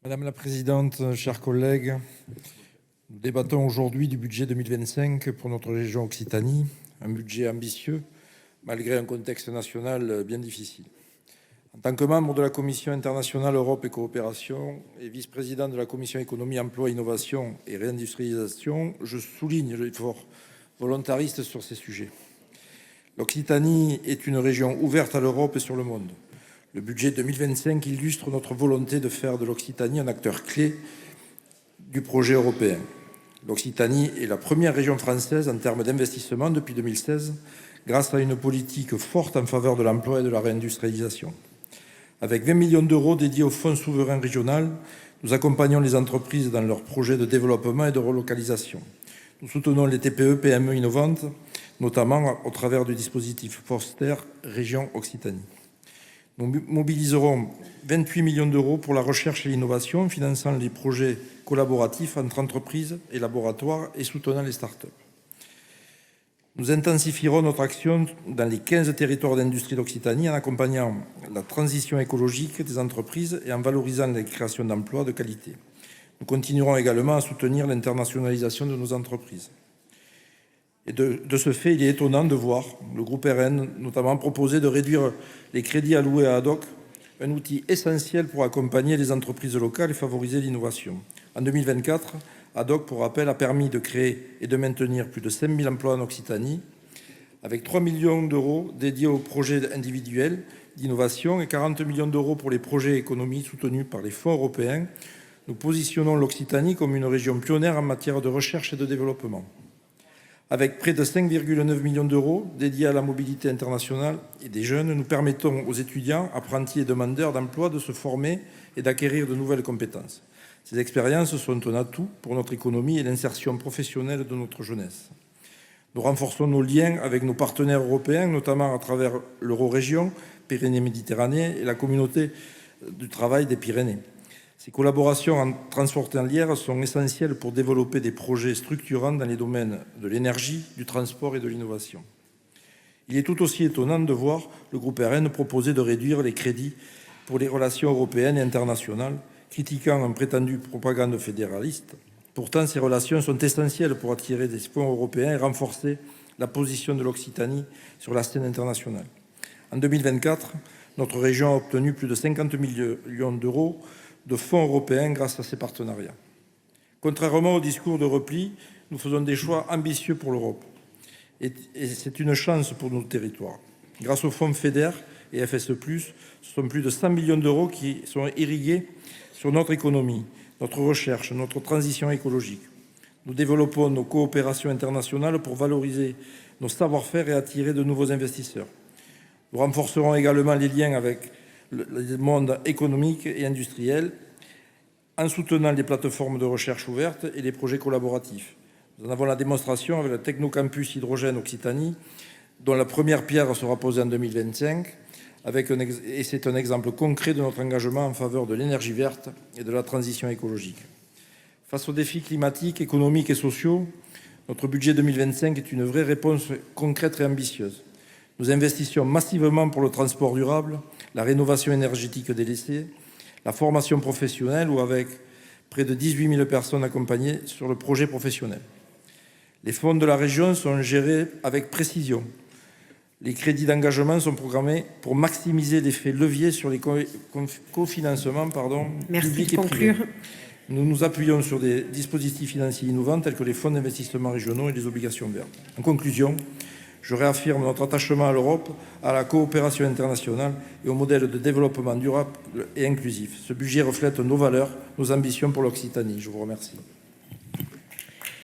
Madame la présidente, chers collègues, nous débattons aujourd'hui du budget 2025 pour notre région Occitanie, un budget ambitieux malgré un contexte national bien difficile. En tant que membre de la Commission internationale Europe et coopération et vice-président de la Commission économie, emploi, innovation et réindustrialisation, je souligne l'effort volontariste sur ces sujets. L'Occitanie est une région ouverte à l'Europe et sur le monde. Le budget 2025 illustre notre volonté de faire de l'Occitanie un acteur clé du projet européen. L'Occitanie est la première région française en termes d'investissement depuis 2016, grâce à une politique forte en faveur de l'emploi et de la réindustrialisation. Avec 20 millions d'euros dédiés au Fonds souverain régional, nous accompagnons les entreprises dans leurs projets de développement et de relocalisation. Nous soutenons les TPE, PME innovantes, notamment au travers du dispositif Foster Région Occitanie. Nous mobiliserons 28 millions d'euros pour la recherche et l'innovation, finançant les projets collaboratifs entre entreprises et laboratoires et soutenant les start-up. Nous intensifierons notre action dans les 15 territoires d'industrie d'Occitanie en accompagnant la transition écologique des entreprises et en valorisant les créations d'emplois de qualité. Nous continuerons également à soutenir l'internationalisation de nos entreprises. Et de ce fait, il est étonnant de voir le groupe RN notamment proposer de réduire les crédits alloués à ADOC, un outil essentiel pour accompagner les entreprises locales et favoriser l'innovation. En 2024, ADOC, pour rappel, a permis de créer et de maintenir plus de 5 000 emplois en Occitanie, avec 3 millions d'euros dédiés aux projets individuels d'innovation et 40 millions d'euros pour les projets économiques soutenus par les fonds européens. Nous positionnons l'Occitanie comme une région pionnière en matière de recherche et de développement. Avec près de 5,9 millions d'euros dédiés à la mobilité internationale et des jeunes, nous permettons aux étudiants, apprentis et demandeurs d'emploi de se former et d'acquérir de nouvelles compétences. Ces expériences sont un atout pour notre économie et l'insertion professionnelle de notre jeunesse. Nous renforçons nos liens avec nos partenaires européens, notamment à travers l'Eurorégion, Pyrénées-Méditerranée et la communauté du travail des Pyrénées. Ces collaborations transfrontalières sont essentielles pour développer des projets structurants dans les domaines de l'énergie, du transport et de l'innovation. Il est tout aussi étonnant de voir le groupe RN proposer de réduire les crédits pour les relations européennes et internationales, critiquant une prétendue propagande fédéraliste. Pourtant, ces relations sont essentielles pour attirer des fonds européens et renforcer la position de l'Occitanie sur la scène internationale. En 2024, notre région a obtenu plus de 50 millions d'euros de fonds européens grâce à ces partenariats. Contrairement au discours de repli, nous faisons des choix ambitieux pour l'Europe. Et c'est une chance pour nos territoires. Grâce aux fonds FEDER et FSE+, ce sont plus de 100 millions d'euros qui sont irrigués sur notre économie, notre recherche, notre transition écologique. Nous développons nos coopérations internationales pour valoriser nos savoir-faire et attirer de nouveaux investisseurs. Nous renforcerons également les liens avec le monde économique et industriel en soutenant les plateformes de recherche ouvertes et les projets collaboratifs. Nous en avons la démonstration avec le Technocampus Hydrogène Occitanie, dont la première pierre sera posée en 2025, et c'est un exemple concret de notre engagement en faveur de l'énergie verte et de la transition écologique. Face aux défis climatiques, économiques et sociaux, notre budget 2025 est une vraie réponse concrète et ambitieuse. Nous investissons massivement pour le transport durable, la rénovation énergétique des lycées, la formation professionnelle ou avec près de 18 000 personnes accompagnées sur le projet professionnel. Les fonds de la région sont gérés avec précision. Les crédits d'engagement sont programmés pour maximiser l'effet levier sur les cofinancements publics et privés. Nous nous appuyons sur des dispositifs financiers innovants tels que les fonds d'investissement régionaux et les obligations vertes. En conclusion, je réaffirme notre attachement à l'Europe, à la coopération internationale et au modèle de développement durable et inclusif. Ce budget reflète nos valeurs, nos ambitions pour l'Occitanie. Je vous remercie.